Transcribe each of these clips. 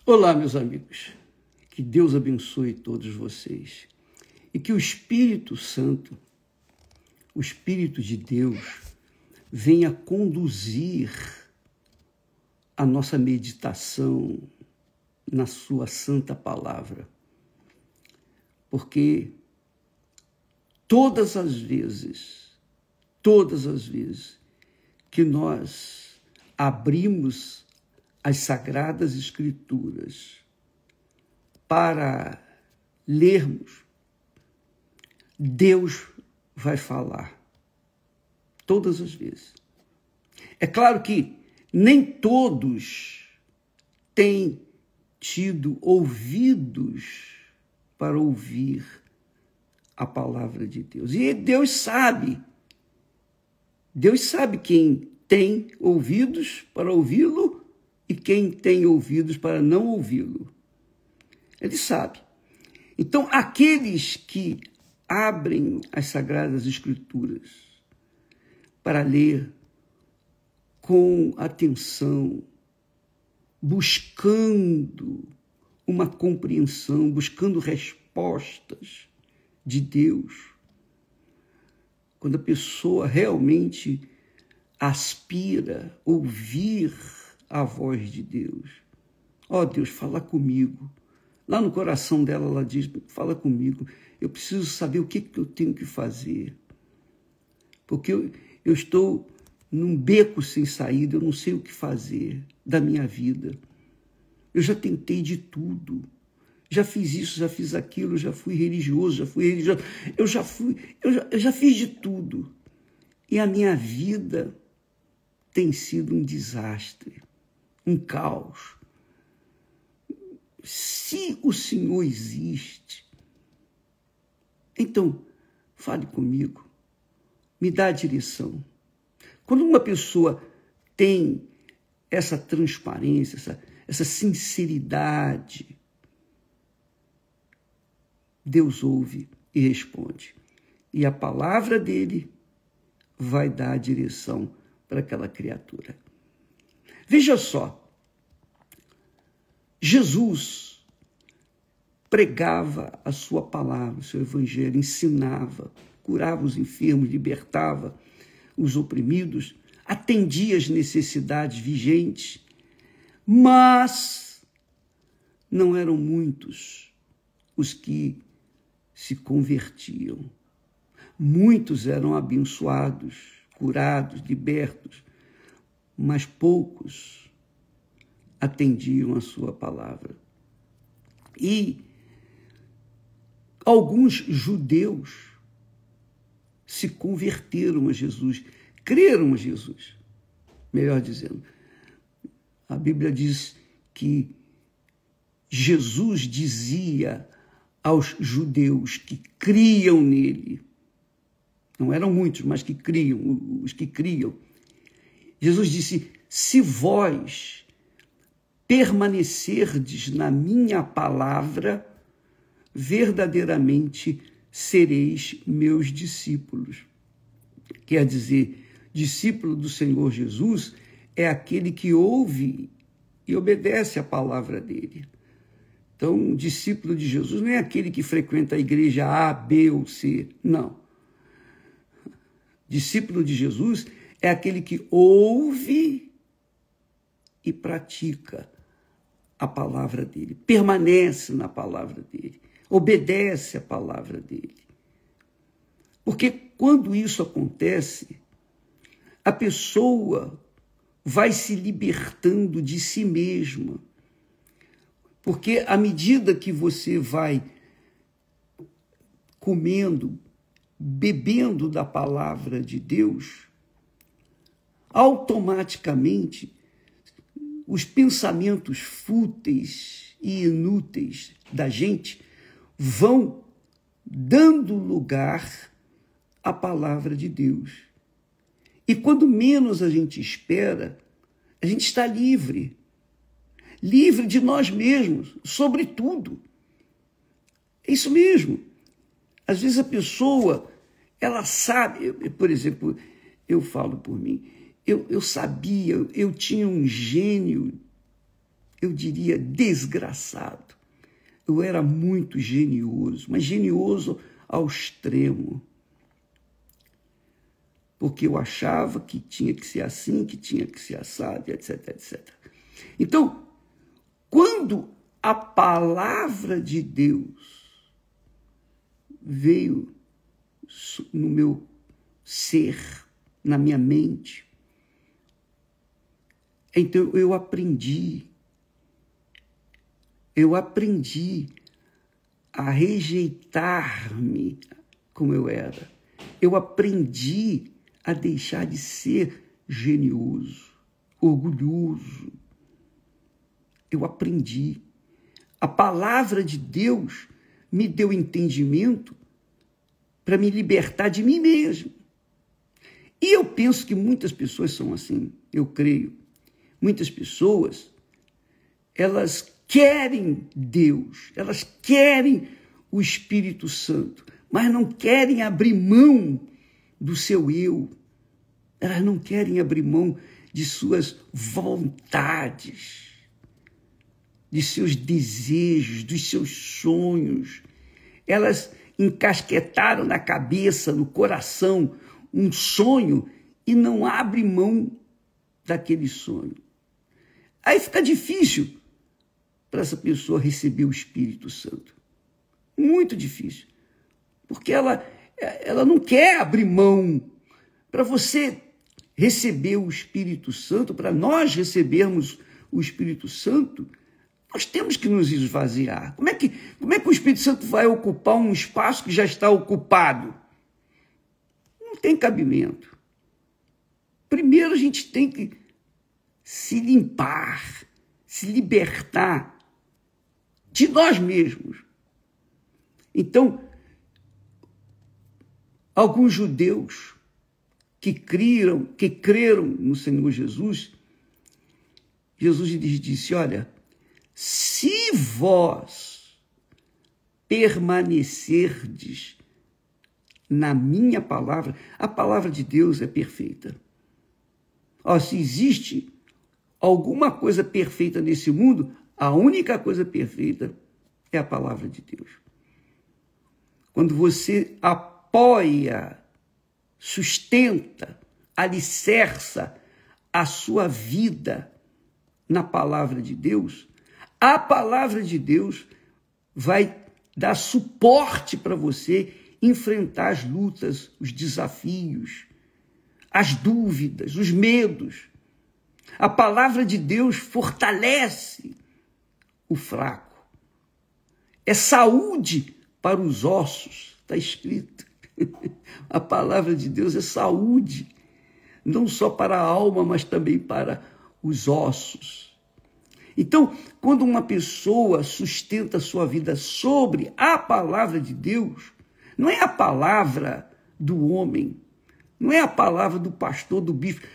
Olá, meus amigos. Que Deus abençoe todos vocês e que o Espírito Santo, o Espírito de Deus, venha conduzir a nossa meditação na sua santa palavra. Porque todas as vezes que nós abrimos as Sagradas Escrituras para lermos, Deus vai falar. Todas as vezes. É claro que nem todos têm tido ouvidos para ouvir a palavra de Deus. E Deus sabe quem tem ouvidos para ouvi-lo e quem tem ouvidos para não ouvi-lo. Ele sabe. Então, aqueles que abrem as Sagradas Escrituras para ler com atenção, buscando uma compreensão, buscando respostas de Deus, quando a pessoa realmente aspira ouvir a voz de Deus. Ó Deus, fala comigo. Lá no coração dela, ela diz, fala comigo. Eu preciso saber o que eu tenho que fazer. Porque eu estou num beco sem saída, eu não sei o que fazer da minha vida. Eu já tentei de tudo. Já fiz isso, já fiz aquilo, já fui religioso, eu já fiz de tudo. E a minha vida tem sido um desastre, um caos. Se o Senhor existe, então fale comigo, me dá a direção. Quando uma pessoa tem essa transparência, essa sinceridade, Deus ouve e responde. E a palavra dele vai dar a direção para aquela criatura. Veja só, Jesus pregava a sua palavra, o seu evangelho, ensinava, curava os enfermos, libertava os oprimidos, atendia as necessidades vigentes, mas não eram muitos os que se convertiam. Muitos eram abençoados, curados, libertos, mas poucos atendiam a sua palavra. E alguns judeus se converteram a Jesus, creram a Jesus, melhor dizendo. A Bíblia diz que Jesus dizia aos judeus que criam nele, não eram muitos, mas que criam, os que criam. Jesus disse, se vós permanecerdes na minha palavra, verdadeiramente sereis meus discípulos. Quer dizer, discípulo do Senhor Jesus é aquele que ouve e obedece a palavra dele. Então, discípulo de Jesus não é aquele que frequenta a igreja A, B ou C, não. Discípulo de Jesus é aquele que ouve e pratica a palavra dele, permanece na palavra dele, obedece a palavra dele. Porque quando isso acontece, a pessoa vai se libertando de si mesma. Porque à medida que você vai comendo, bebendo da palavra de Deus, automaticamente os pensamentos fúteis e inúteis da gente vão dando lugar à palavra de Deus. E quando menos a gente espera, a gente está livre de nós mesmos, sobretudo. É isso mesmo. Às vezes a pessoa, ela sabe, por exemplo, eu falo por mim, eu sabia, eu tinha um gênio eu diria desgraçado. Eu era muito genioso, mas genioso ao extremo. Porque eu achava que tinha que ser assim, que tinha que ser assado, etc, etc. Então, quando a palavra de Deus veio no meu ser, na minha mente, então eu aprendi a rejeitar-me como eu era. Eu aprendi a deixar de ser genioso, orgulhoso. Eu aprendi. A palavra de Deus me deu entendimento para me libertar de mim mesmo. E eu penso que muitas pessoas são assim, eu creio. Muitas pessoas, elas querem Deus, elas querem o Espírito Santo, mas não querem abrir mão do seu eu. Elas não querem abrir mão de suas vontades, de seus desejos, dos seus sonhos. Elas encasquetaram na cabeça, no coração, um sonho e não abrem mão daquele sonho. Aí fica difícil para essa pessoa receber o Espírito Santo. Muito difícil. Porque ela não quer abrir mão. Para você receber o Espírito Santo, para nós recebermos o Espírito Santo, nós temos que nos esvaziar. Como é que o Espírito Santo vai ocupar um espaço que já está ocupado? Não tem cabimento. Primeiro a gente tem que se limpar, se libertar de nós mesmos. Então, alguns judeus que creram no Senhor Jesus, Jesus lhes disse, olha, se vós permanecerdes na minha palavra, a palavra de Deus é perfeita. Se existe alguma coisa perfeita nesse mundo, a única coisa perfeita é a palavra de Deus. Quando você apoia, sustenta, alicerça a sua vida na palavra de Deus, a palavra de Deus vai dar suporte para você enfrentar as lutas, os desafios, as dúvidas, os medos. A palavra de Deus fortalece o fraco. É saúde para os ossos, está escrito. A palavra de Deus é saúde, não só para a alma, mas também para os ossos. Então, quando uma pessoa sustenta a sua vida sobre a palavra de Deus, não é a palavra do homem, não é a palavra do pastor, do bispo,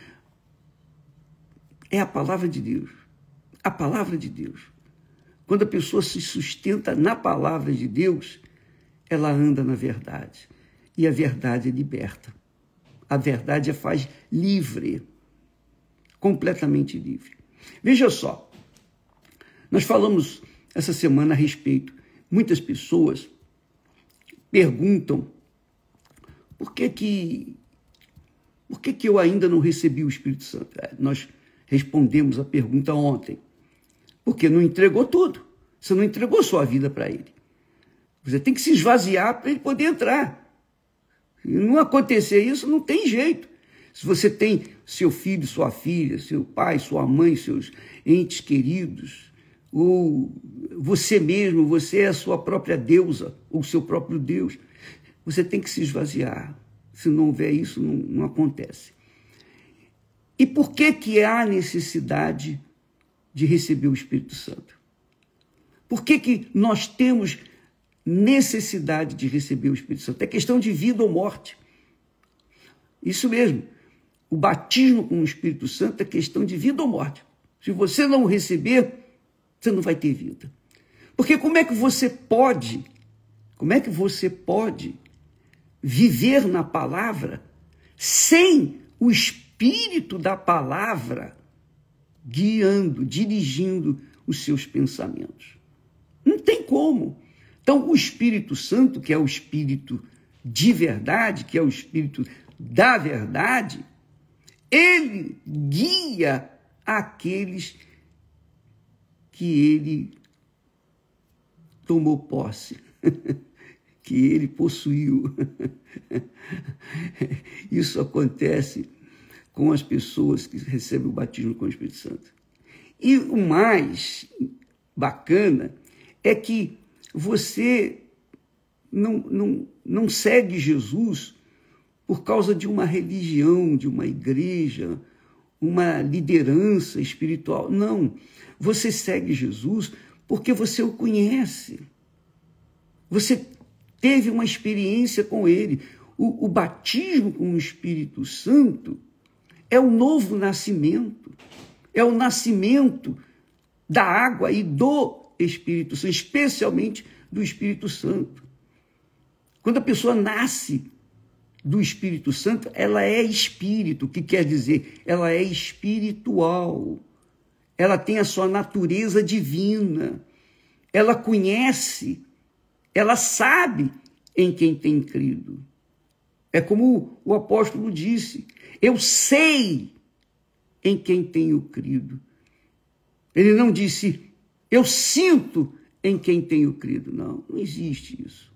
é a palavra de Deus. A palavra de Deus. Quando a pessoa se sustenta na palavra de Deus, ela anda na verdade. E a verdade liberta. A verdade a faz livre. Completamente livre. Veja só. Nós falamos essa semana a respeito. Muitas pessoas perguntam por que eu ainda não recebi o Espírito Santo? Nós respondemos a pergunta ontem. Porque não entregou tudo. Você não entregou sua vida para ele. Você tem que se esvaziar para ele poder entrar. Se não acontecer isso, não tem jeito. Se você tem seu filho, sua filha, seu pai, sua mãe, seus entes queridos, ou você mesmo, você é a sua própria deusa, ou seu próprio Deus, você tem que se esvaziar. Se não houver isso, não acontece. E por que há necessidade de receber o Espírito Santo? Por que nós temos necessidade de receber o Espírito Santo? É questão de vida ou morte. Isso mesmo. O batismo com o Espírito Santo é questão de vida ou morte. Se você não receber, você não vai ter vida. Porque como é que você pode viver na palavra sem o Espírito da palavra guiando, dirigindo os seus pensamentos. Não tem como. Então, o Espírito Santo, que é o Espírito de verdade, que é o Espírito da verdade, ele guia aqueles que ele tomou posse, que ele possuiu. Isso acontece com as pessoas que recebem o batismo com o Espírito Santo. E o mais bacana é que você não segue Jesus por causa de uma religião, de uma igreja, uma liderança espiritual. Não. Você segue Jesus porque você o conhece. Você teve uma experiência com ele. O batismo com o Espírito Santo é o novo nascimento. É o nascimento da água e do Espírito Santo, especialmente do Espírito Santo. Quando a pessoa nasce do Espírito Santo, ela é espírito, que quer dizer, ela é espiritual. Ela tem a sua natureza divina. Ela conhece, ela sabe em quem tem crido. É como o apóstolo disse, eu sei em quem tenho crido. Ele não disse, eu sinto em quem tenho crido. Não, não existe isso.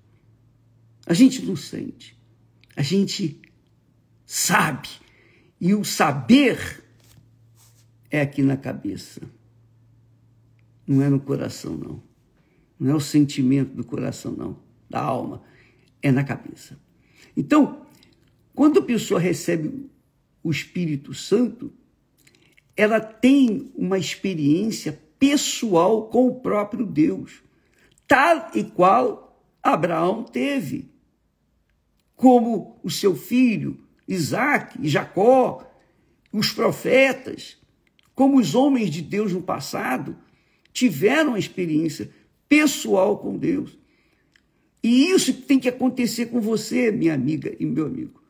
A gente não sente. A gente sabe. E o saber é aqui na cabeça. Não é no coração, não. Não é o sentimento do coração, não. Da alma. É na cabeça. Então, quando a pessoa recebe o Espírito Santo, ela tem uma experiência pessoal com o próprio Deus, tal e qual Abraão teve, como o seu filho Isaac e Jacó, os profetas, como os homens de Deus no passado, tiveram uma experiência pessoal com Deus. E isso tem que acontecer com você, minha amiga e meu amigo.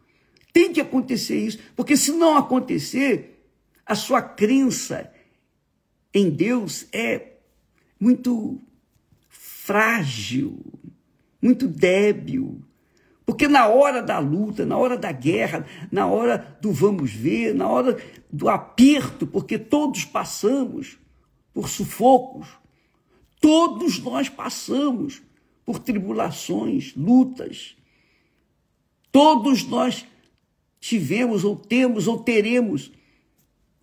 Tem que acontecer isso, porque se não acontecer, a sua crença em Deus é muito frágil, muito débil. Porque na hora da luta, na hora da guerra, na hora do vamos ver, na hora do aperto, porque todos passamos por sufocos, todos nós passamos por tribulações, lutas. Todos nós tivemos, ou temos, ou teremos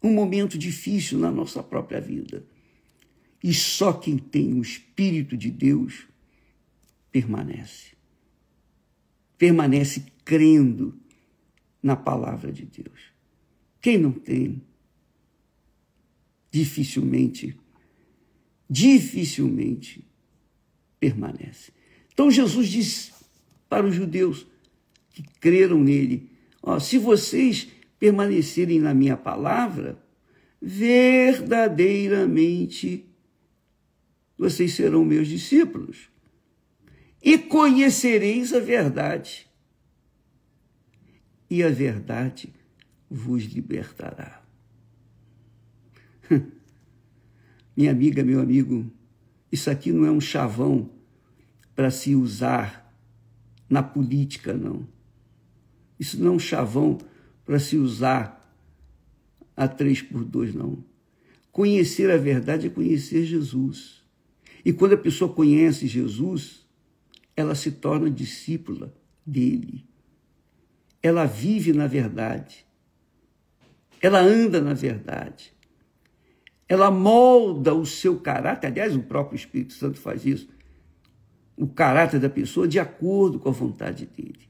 um momento difícil na nossa própria vida. E só quem tem o Espírito de Deus permanece. Permanece crendo na palavra de Deus. Quem não tem, dificilmente permanece. Então Jesus disse para os judeus que creram nele, se vocês permanecerem na minha palavra, verdadeiramente vocês serão meus discípulos e conhecereis a verdade, e a verdade vos libertará. Minha amiga, meu amigo, isso aqui não é um chavão para se usar na política, não. Isso não é um chavão para se usar a 3x2, não. Conhecer a verdade é conhecer Jesus. E quando a pessoa conhece Jesus, ela se torna discípula dele. Ela vive na verdade. Ela anda na verdade. Ela molda o seu caráter. Aliás, o próprio Espírito Santo faz isso. O caráter da pessoa de acordo com a vontade dele.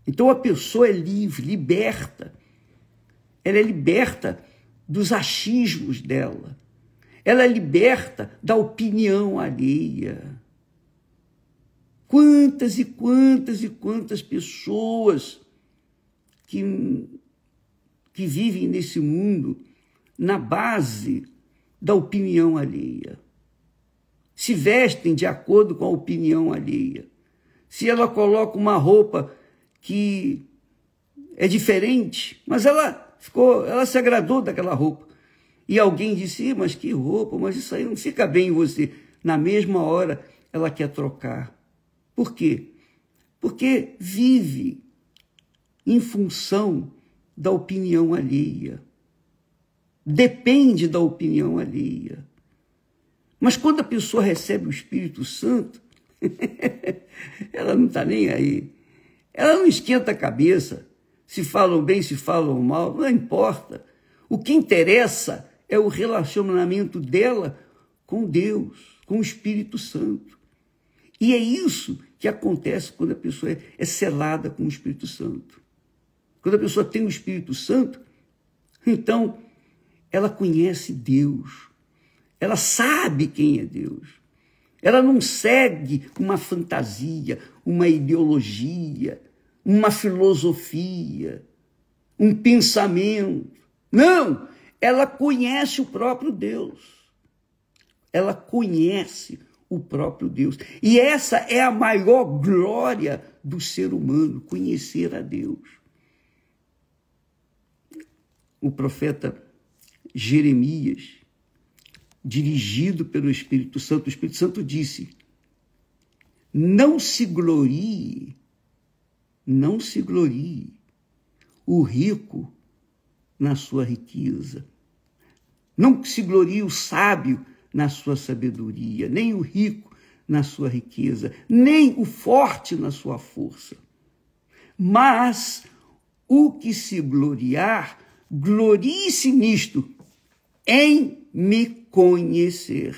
Então a pessoa é livre, liberta. Ela é liberta dos achismos dela. Ela é liberta da opinião alheia. Quantas e quantas e quantas pessoas que vivem nesse mundo na base da opinião alheia. Se vestem de acordo com a opinião alheia. Se ela coloca uma roupa que é diferente, mas ela se agradou daquela roupa. E alguém disse, mas que roupa, mas isso aí não fica bem em você. Na mesma hora, ela quer trocar. Por quê? Porque vive em função da opinião alheia. Depende da opinião alheia. Mas quando a pessoa recebe o Espírito Santo, ela não está nem aí. Ela não esquenta a cabeça. Se falam bem, se falam mal, não importa. O que interessa é o relacionamento dela com Deus, com o Espírito Santo. E é isso que acontece quando a pessoa é selada com o Espírito Santo. Quando a pessoa tem o Espírito Santo, então ela conhece Deus. Ela sabe quem é Deus. Ela não segue uma fantasia, uma ideologia, uma filosofia, um pensamento. Não! Ela conhece o próprio Deus. Ela conhece o próprio Deus. E essa é a maior glória do ser humano, conhecer a Deus. O profeta Jeremias, dirigido pelo Espírito Santo, o Espírito Santo disse, não se glorie o rico na sua riqueza. Não se glorie o sábio na sua sabedoria, nem o rico na sua riqueza, nem o forte na sua força. Mas o que se gloriar, glorie-se nisto, em me conhecer.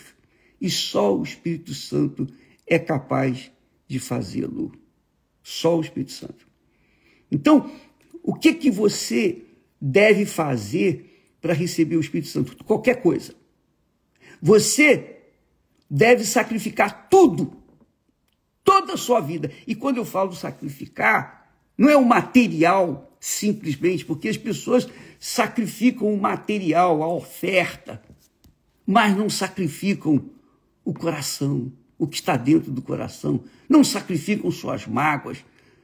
E só o Espírito Santo é capaz de fazê-lo. Só o Espírito Santo. Então, o que você deve fazer para receber o Espírito Santo? Qualquer coisa. Você deve sacrificar tudo, toda a sua vida. E quando eu falo sacrificar, não é o material simplesmente, porque as pessoas sacrificam o material, a oferta, mas não sacrificam o coração, o que está dentro do coração. Não sacrificam suas mágoas,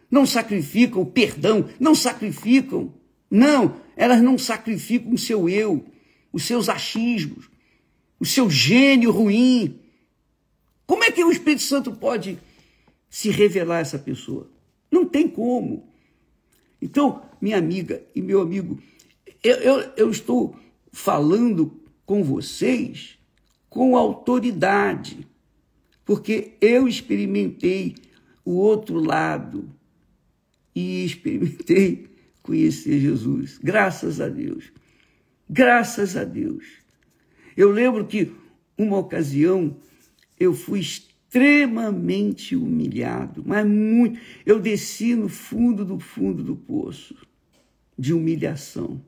não sacrificam o perdão, não sacrificam. Não, elas não sacrificam o seu eu, os seus achismos, o seu gênio ruim. Como é que o Espírito Santo pode se revelar a essa pessoa? Não tem como. Então, minha amiga e meu amigo, eu estou falando com vocês com autoridade, porque eu experimentei o outro lado e experimentei conhecer Jesus. Graças a Deus. Graças a Deus. Eu lembro que uma ocasião eu fui extremamente humilhado, mas muito. Eu desci no fundo do poço de humilhação.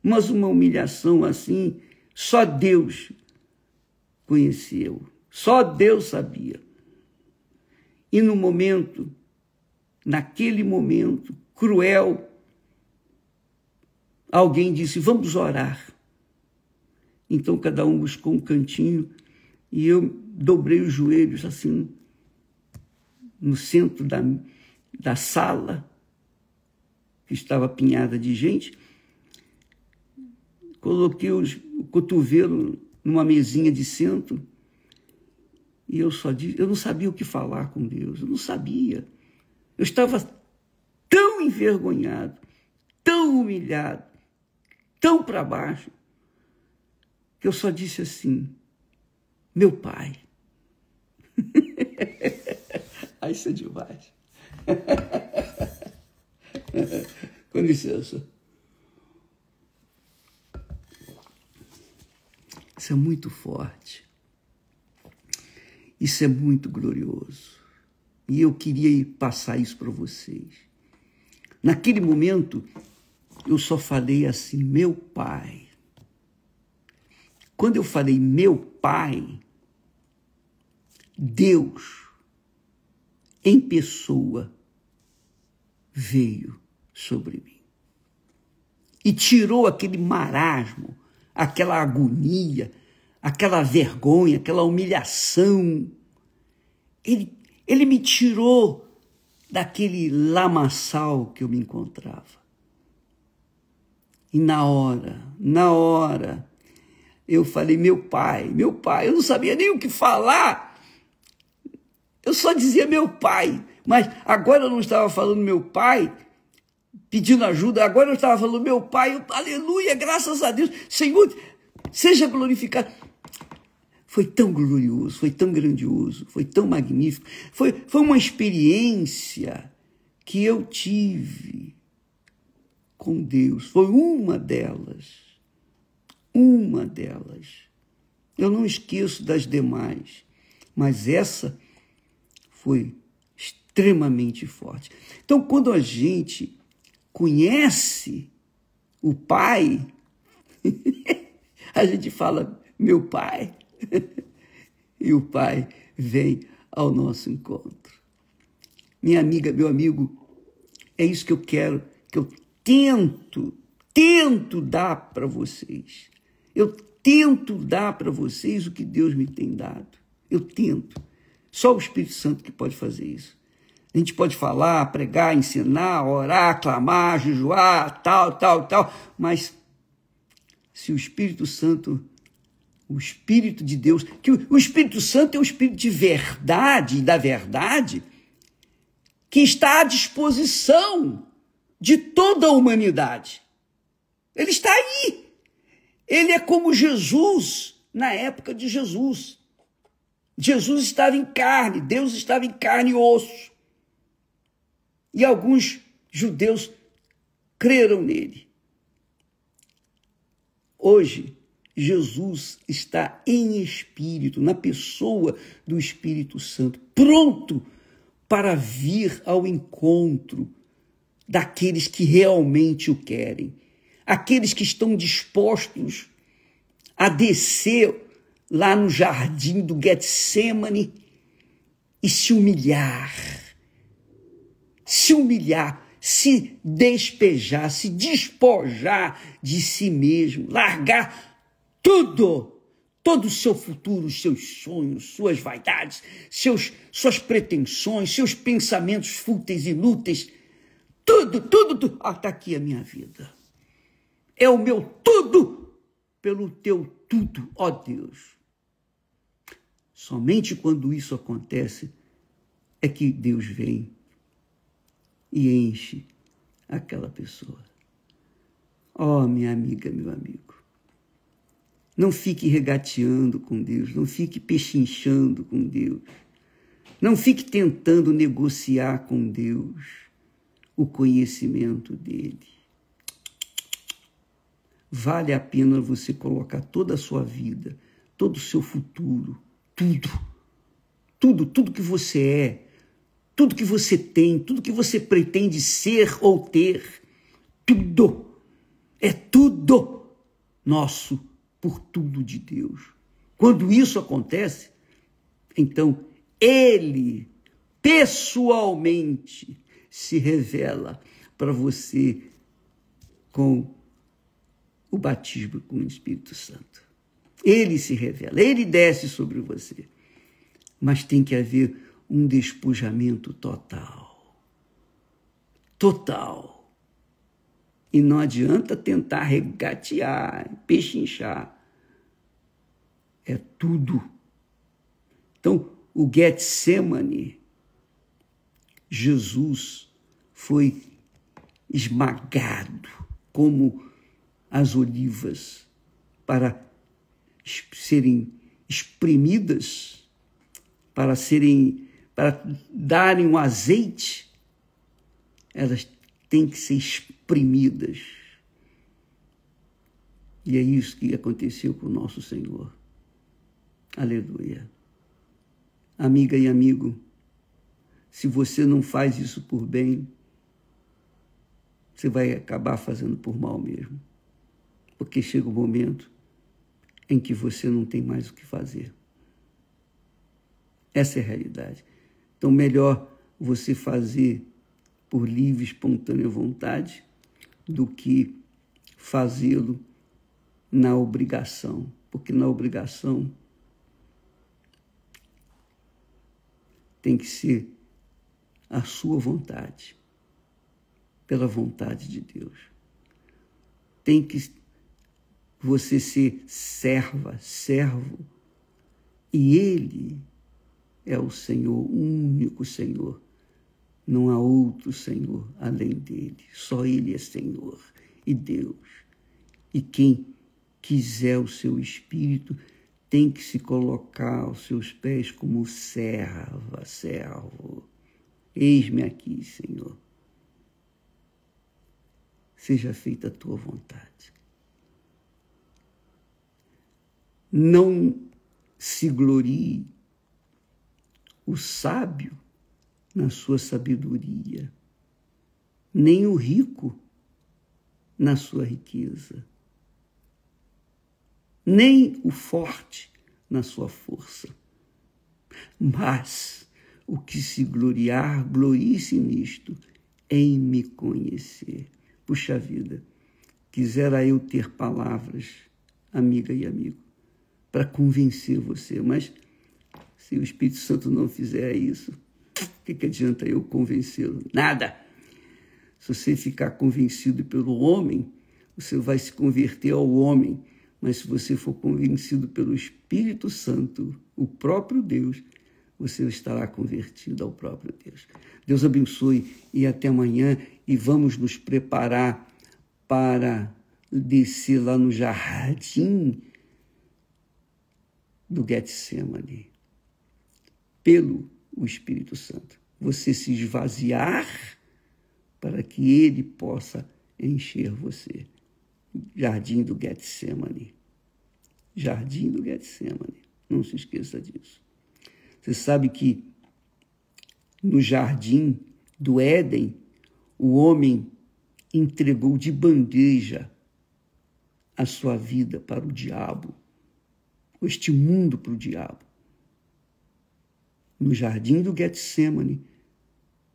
Mas uma humilhação assim, só Deus conheceu, só Deus sabia. E no momento, naquele momento cruel, alguém disse, vamos orar. Então cada um buscou um cantinho e eu dobrei os joelhos assim, no centro da sala, que estava apinhada de gente, coloquei o cotovelo numa mesinha de centro e eu não sabia o que falar com Deus, eu não sabia. Eu estava tão envergonhado, tão humilhado, tão para baixo, que eu só disse assim, meu Pai. Aí isso é demais. Com licença. Isso é muito forte. Isso é muito glorioso. E eu queria passar isso para vocês. Naquele momento, eu só falei assim, meu Pai. Quando eu falei meu Pai, Deus, em pessoa, veio sobre mim. E tirou aquele marasmo, aquela agonia, aquela vergonha, aquela humilhação. Ele me tirou daquele lamaçal que eu me encontrava. E na hora, eu falei, meu pai, eu não sabia nem o que falar, eu só dizia meu pai, mas agora eu não estava falando meu pai, pedindo ajuda, agora eu estava falando meu pai, aleluia, graças a Deus, Senhor, seja glorificado. Foi tão glorioso, foi tão grandioso, foi tão magnífico, foi uma experiência que eu tive com Deus, foi uma delas. Eu não esqueço das demais, mas essa foi extremamente forte. Então, quando a gente conhece o Pai, a gente fala, meu Pai, e o Pai vem ao nosso encontro. Minha amiga, meu amigo, é isso que eu quero, que eu tento dar para vocês. Eu tento dar para vocês o que Deus me tem dado. Eu tento. Só o Espírito Santo que pode fazer isso. A gente pode falar, pregar, ensinar, orar, clamar, jejuar, tal, mas se o Espírito Santo, o Espírito de Deus, que o Espírito Santo é o Espírito de verdade e da verdade, que está à disposição de toda a humanidade. Ele está aí. Ele é como Jesus, na época de Jesus. Jesus estava em carne, Deus estava em carne e osso. E alguns judeus creram nele. Hoje, Jesus está em espírito, na pessoa do Espírito Santo, pronto para vir ao encontro daqueles que realmente o querem, aqueles que estão dispostos a descer lá no jardim do Getsemane e se humilhar, se despejar, se despojar de si mesmo, largar tudo, todo o seu futuro, os seus sonhos, suas vaidades, suas pretensões, seus pensamentos fúteis, inúteis, tudo. Está aqui a minha vida. É o meu tudo pelo teu tudo, ó Deus. Somente quando isso acontece é que Deus vem e enche aquela pessoa. Ó, minha amiga, meu amigo, não fique regateando com Deus, não fique pechinchando com Deus, não fique tentando negociar com Deus o conhecimento dele. Vale a pena você colocar toda a sua vida, todo o seu futuro, tudo que você é, tudo que você tem, tudo que você pretende ser ou ter, é tudo nosso por tudo de Deus. Quando isso acontece, então ele pessoalmente se revela para você com o batismo com o Espírito Santo. Ele se revela, ele desce sobre você. Mas tem que haver um despojamento total. E não adianta tentar regatear, pechinchar. É tudo. Então, o Getsemane, Jesus foi esmagado como as olivas para serem espremidas, para darem um azeite, elas têm que ser espremidas. E é isso que aconteceu com o nosso Senhor. Aleluia. Amiga e amigo, se você não faz isso por bem, você vai acabar fazendo por mal mesmo. Porque chega o momento em que você não tem mais o que fazer. Essa é a realidade. Então, melhor você fazer por livre, espontânea vontade do que fazê-lo na obrigação. Porque na obrigação tem que ser a sua vontade, pela vontade de Deus. Tem que você ser serva, servo, e Ele é o Senhor, o único Senhor. Não há outro Senhor além dele. Só Ele é Senhor e Deus. E quem quiser o seu espírito tem que se colocar aos seus pés como serva, servo. Eis-me aqui, Senhor. Seja feita a tua vontade. Não se glorie o sábio na sua sabedoria, nem o rico na sua riqueza, nem o forte na sua força. Mas o que se gloriar, glorie-se nisto, em me conhecer. Puxa vida, quisera eu ter palavras, amiga e amigo, para convencer você, mas se o Espírito Santo não fizer isso, o que adianta eu convencê-lo? Nada. Se você ficar convencido pelo homem, você vai se converter ao homem, mas se você for convencido pelo Espírito Santo, o próprio Deus, você estará convertido ao próprio Deus. Deus abençoe e até amanhã, e vamos nos preparar para descer lá no jardim do Getsemane, pelo Espírito Santo. Você se esvaziar para que Ele possa encher você. Jardim do Getsemane. Jardim do Getsemane. Não se esqueça disso. Você sabe que no jardim do Éden, o homem entregou de bandeja a sua vida para o diabo, este mundo para o diabo. No jardim do Getsemane,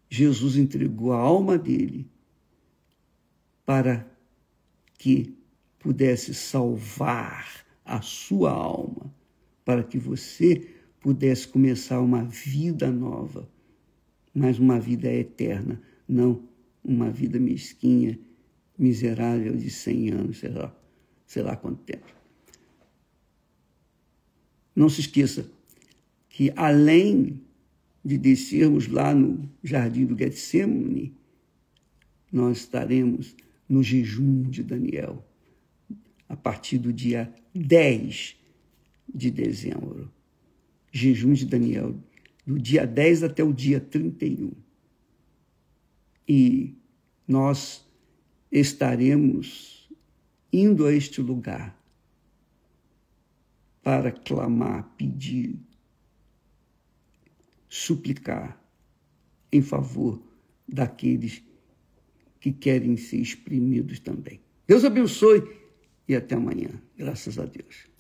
Jesus entregou a alma dele para que pudesse salvar a sua alma, para que você pudesse começar uma vida nova, mas uma vida eterna, não uma vida mesquinha, miserável de 100 anos, sei lá quanto tempo. Não se esqueça que, além de descermos lá no jardim do Getsemane, nós estaremos no jejum de Daniel, a partir do dia 10 de dezembro. Jejum de Daniel, do dia 10 até o dia 31. E nós estaremos indo a este lugar para clamar, pedir, suplicar em favor daqueles que querem ser exprimidos também. Deus abençoe e até amanhã. Graças a Deus.